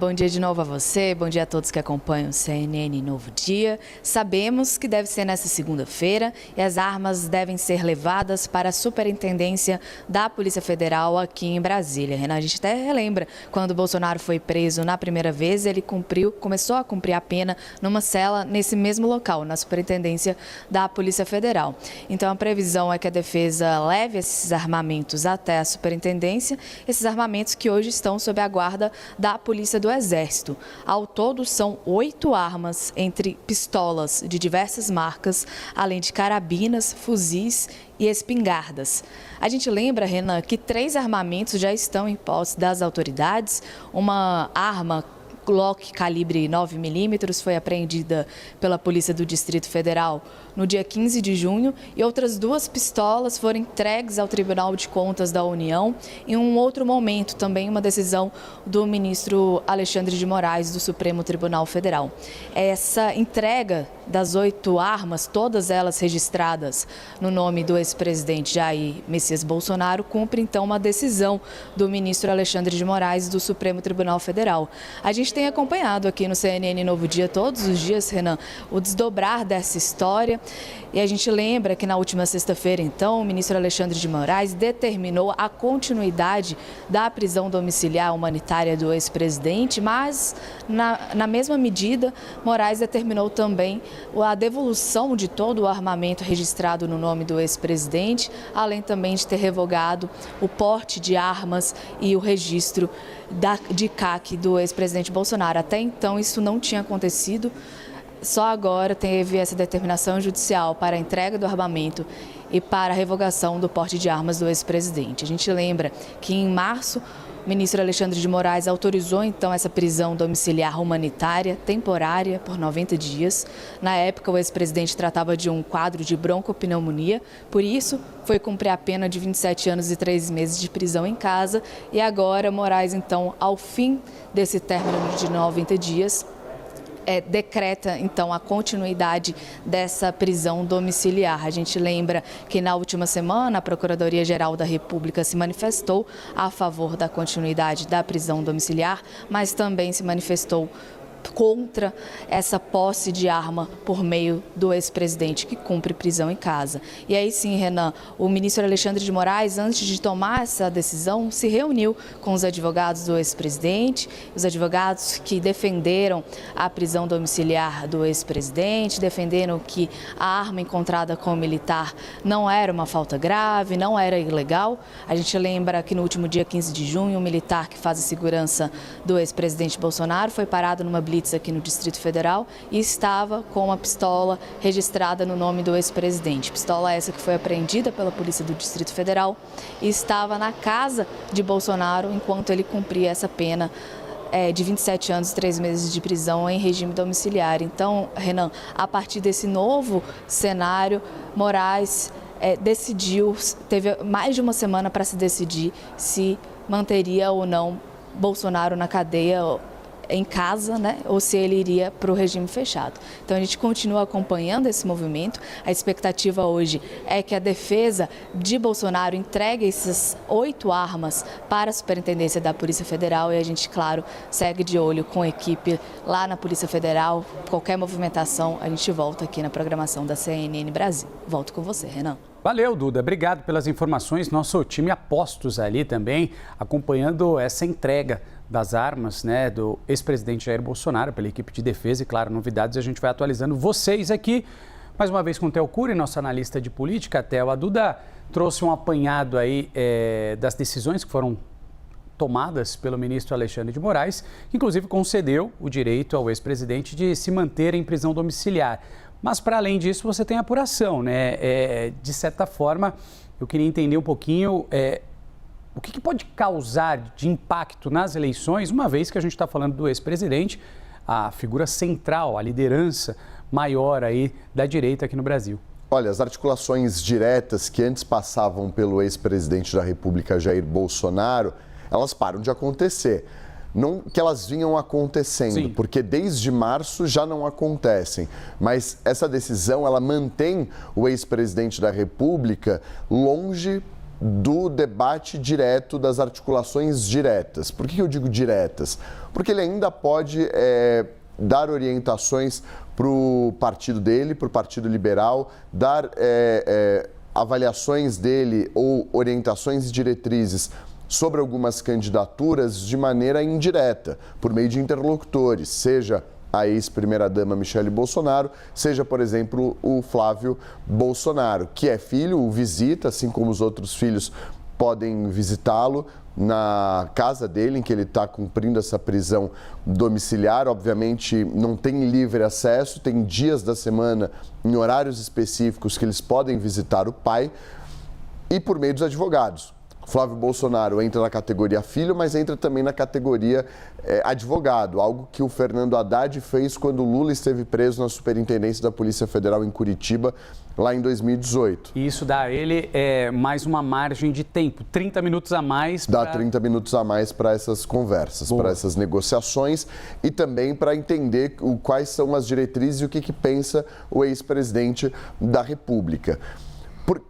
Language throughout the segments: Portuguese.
Bom dia de novo a você, bom dia a todos que acompanham o CNN Novo Dia. Sabemos que deve ser nesta segunda-feira e as armas devem ser levadas para a Superintendência da Polícia Federal aqui em Brasília. Renan, a gente até relembra quando o Bolsonaro foi preso na primeira vez, ele começou a cumprir a pena numa cela nesse mesmo local, na Superintendência da Polícia Federal. Então a previsão é que a defesa leve esses armamentos até a Superintendência, esses armamentos que hoje estão sob a guarda da Polícia do Exército. Ao todo, são 8 armas, entre pistolas de diversas marcas, além de carabinas, fuzis e espingardas. A gente lembra, Renan, que 3 armamentos já estão em posse das autoridades. Uma arma Glock calibre 9mm foi apreendida pela Polícia do Distrito Federal no dia 15 de junho e outras 2 pistolas foram entregues ao Tribunal de Contas da União. Em um outro momento, também uma decisão do ministro Alexandre de Moraes do Supremo Tribunal Federal. Essa entrega das 8 armas, todas elas registradas no nome do ex-presidente Jair Messias Bolsonaro, cumpre então uma decisão do ministro Alexandre de Moraes do Supremo Tribunal Federal. A gente tem acompanhado aqui no CNN Novo Dia todos os dias, Renan, o desdobrar dessa história. E a gente lembra que na última sexta-feira, então, o ministro Alexandre de Moraes determinou a continuidade da prisão domiciliar humanitária do ex-presidente, mas na mesma medida, Moraes determinou também a devolução de todo o armamento registrado no nome do ex-presidente, além também de ter revogado o porte de armas e o registro de CAC do ex-presidente Bolsonaro. Até então isso não tinha acontecido, só agora teve essa determinação judicial para a entrega do armamento e para a revogação do porte de armas do ex-presidente. A gente lembra que em março o ministro Alexandre de Moraes autorizou então essa prisão domiciliar humanitária temporária por 90 dias. Na época o ex-presidente tratava de um quadro de broncopneumonia, por isso foi cumprir a pena de 27 anos e 3 meses de prisão em casa e agora Moraes então, ao fim desse término de 90 dias, decreta, então, a continuidade dessa prisão domiciliar. A gente lembra que na última semana a Procuradoria-Geral da República se manifestou a favor da continuidade da prisão domiciliar, mas também se manifestou contra essa posse de arma por meio do ex-presidente que cumpre prisão em casa. E aí sim, Renan, o ministro Alexandre de Moraes, antes de tomar essa decisão, se reuniu com os advogados do ex-presidente, os advogados que defenderam a prisão domiciliar do ex-presidente, defenderam que a arma encontrada com o militar não era uma falta grave, não era ilegal. A gente lembra que no último dia 15 de junho, um militar que faz a segurança do ex-presidente Bolsonaro foi parado numa blitz aqui no Distrito Federal e estava com uma pistola registrada no nome do ex-presidente. Pistola essa que foi apreendida pela Polícia do Distrito Federal e estava na casa de Bolsonaro enquanto ele cumpria essa pena de 27 anos e 3 meses de prisão em regime domiciliar. Então, Renan, a partir desse novo cenário, Moraes decidiu, teve mais de uma semana para se decidir se manteria ou não Bolsonaro na cadeia em casa, né, ou se ele iria para o regime fechado. Então a gente continua acompanhando esse movimento. A expectativa hoje é que a defesa de Bolsonaro entregue essas 8 armas para a Superintendência da Polícia Federal e a gente, claro, segue de olho com a equipe lá na Polícia Federal. Qualquer movimentação, a gente volta aqui na programação da CNN Brasil. Volto com você, Renan. Valeu, Duda. Obrigado pelas informações. Nosso time apostos ali também, acompanhando essa entrega das armas, né, do ex-presidente Jair Bolsonaro pela equipe de defesa e, claro, novidades a gente vai atualizando vocês aqui. Mais uma vez com o Theo Cury, nosso analista de política. Theo, a Duda trouxe um apanhado aí das decisões que foram tomadas pelo ministro Alexandre de Moraes, que inclusive concedeu o direito ao ex-presidente de se manter em prisão domiciliar. Mas, para além disso, você tem apuração, né? De certa forma, eu queria entender um pouquinho o que pode causar de impacto nas eleições, uma vez que a gente está falando do ex-presidente, a figura central, a liderança maior aí da direita aqui no Brasil. Olha, as articulações diretas que antes passavam pelo ex-presidente da República, Jair Bolsonaro, elas param de acontecer. Não que elas vinham acontecendo, sim, porque desde março já não acontecem. Mas essa decisão, ela mantém o ex-presidente da República longe do debate direto, das articulações diretas. Por que eu digo diretas? Porque ele ainda pode dar orientações para o partido dele, para o Partido Liberal, dar avaliações dele ou orientações e diretrizes sobre algumas candidaturas de maneira indireta, por meio de interlocutores, seja a ex-primeira-dama Michele Bolsonaro, seja, por exemplo, o Flávio Bolsonaro, que é filho, o visita, assim como os outros filhos podem visitá-lo na casa dele, em que ele está cumprindo essa prisão domiciliar. Obviamente, não tem livre acesso, tem dias da semana, em horários específicos, que eles podem visitar o pai, e por meio dos advogados. Flávio Bolsonaro entra na categoria filho, mas entra também na categoria advogado, algo que o Fernando Haddad fez quando Lula esteve preso na Superintendência da Polícia Federal em Curitiba, lá em 2018. E isso dá a ele mais uma margem de tempo, 30 minutos a mais. Dá 30 minutos a mais para essas conversas, para essas negociações e também para entender quais são as diretrizes e o que pensa o ex-presidente da República.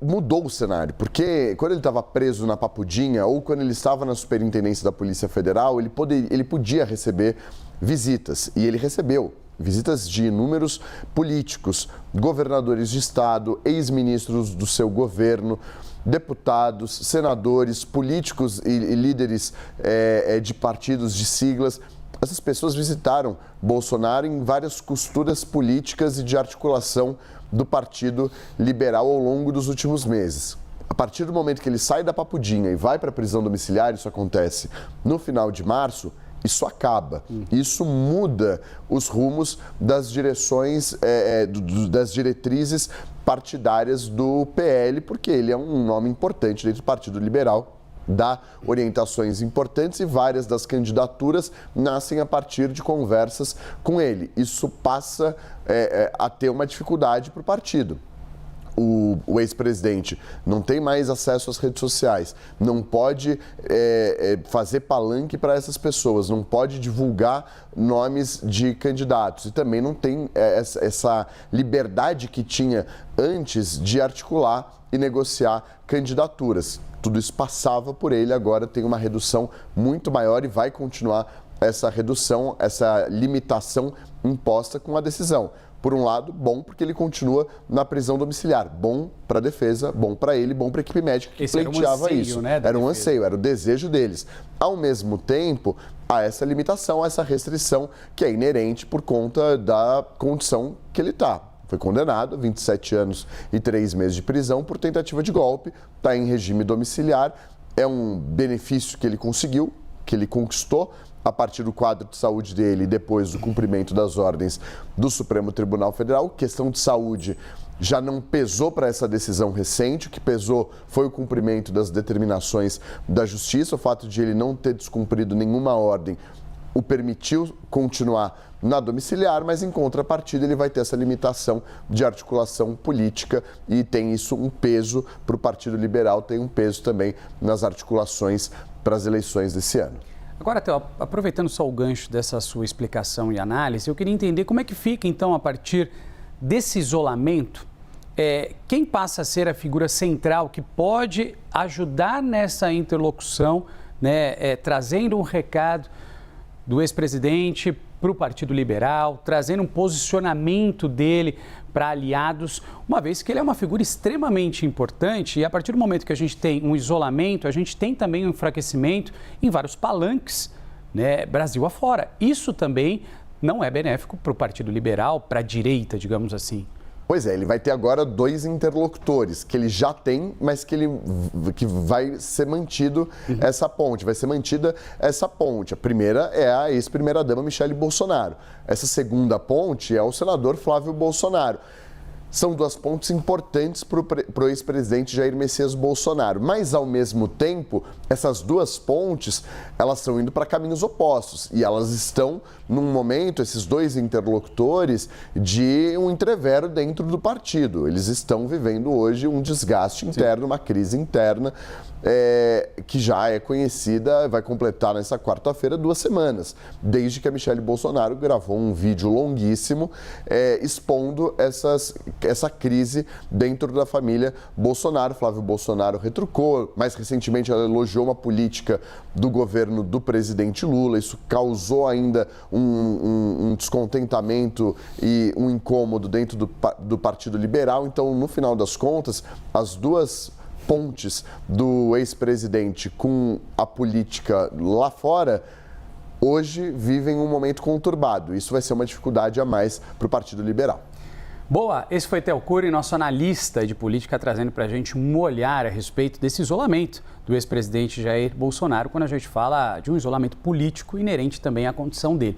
Mudou o cenário, porque quando ele estava preso na Papudinha ou quando ele estava na Superintendência da Polícia Federal, ele podia receber visitas, e ele recebeu visitas de inúmeros políticos, governadores de estado, ex-ministros do seu governo, deputados, senadores, políticos e líderes de partidos, de siglas. Essas pessoas visitaram Bolsonaro em várias costuras políticas e de articulação do Partido Liberal ao longo dos últimos meses. A partir do momento que ele sai da Papudinha e vai para a prisão domiciliar, isso acontece no final de março, isso acaba. Isso muda os rumos das direções, das diretrizes partidárias do PL, porque ele é um nome importante dentro do Partido Liberal, dá orientações importantes e várias das candidaturas nascem a partir de conversas com ele. Isso passa a ter uma dificuldade para o partido. O ex-presidente não tem mais acesso às redes sociais, não pode fazer palanque para essas pessoas, não pode divulgar nomes de candidatos e também não tem essa liberdade que tinha antes de articular e negociar candidaturas. Tudo isso passava por ele, agora tem uma redução muito maior e vai continuar essa redução, essa limitação imposta com a decisão. Por um lado, bom, porque ele continua na prisão domiciliar. Bom para a defesa, bom para ele, bom para a equipe médica que pleiteava isso. Era um anseio, era o desejo deles. Ao mesmo tempo, há essa limitação, essa restrição que é inerente por conta da condição que ele está. Foi condenado a 27 anos e 3 meses de prisão por tentativa de golpe, está em regime domiciliar, é um benefício que ele conseguiu, que ele conquistou a partir do quadro de saúde dele depois do cumprimento das ordens do Supremo Tribunal Federal. Questão de saúde já não pesou para essa decisão recente, o que pesou foi o cumprimento das determinações da Justiça, o fato de ele não ter descumprido nenhuma ordem o permitiu continuar na domiciliar, mas em contrapartida ele vai ter essa limitação de articulação política e tem isso um peso para o Partido Liberal, tem um peso também nas articulações para as eleições desse ano. Agora, Theo, aproveitando só o gancho dessa sua explicação e análise, eu queria entender como é que fica, então, a partir desse isolamento, quem passa a ser a figura central que pode ajudar nessa interlocução, né, trazendo um recado do ex-presidente para o Partido Liberal, trazendo um posicionamento dele para aliados, uma vez que ele é uma figura extremamente importante e a partir do momento que a gente tem um isolamento, a gente tem também um enfraquecimento em vários palanques, né, Brasil afora. Isso também não é benéfico para o Partido Liberal, para a direita, digamos assim. Pois é, ele vai ter agora 2 interlocutores, que ele já tem, mas que vai ser mantido essa ponte, vai ser mantida essa ponte. A primeira é a ex-primeira-dama Michele Bolsonaro. Essa segunda ponte é o senador Flávio Bolsonaro. São 2 pontes importantes para o ex-presidente Jair Messias Bolsonaro. Mas, ao mesmo tempo, essas 2 pontes, elas estão indo para caminhos opostos. E elas estão, num momento, esses 2 interlocutores, de um entrevero dentro do partido. Eles estão vivendo hoje um desgaste interno, uma crise interna. que já é conhecida, vai completar nessa quarta-feira 2 semanas, desde que a Michelle Bolsonaro gravou um vídeo longuíssimo expondo essa crise dentro da família Bolsonaro. Flávio Bolsonaro retrucou, mais recentemente ela elogiou uma política do governo do presidente Lula, isso causou ainda um descontentamento e um incômodo dentro do Partido Liberal. Então, no final das contas, as duas pontes do ex-presidente com a política lá fora, hoje vivem um momento conturbado. Isso vai ser uma dificuldade a mais para o Partido Liberal. Boa, esse foi Theo Cury, nosso analista de política, trazendo para a gente um olhar a respeito desse isolamento do ex-presidente Jair Bolsonaro, quando a gente fala de um isolamento político inerente também à condição dele.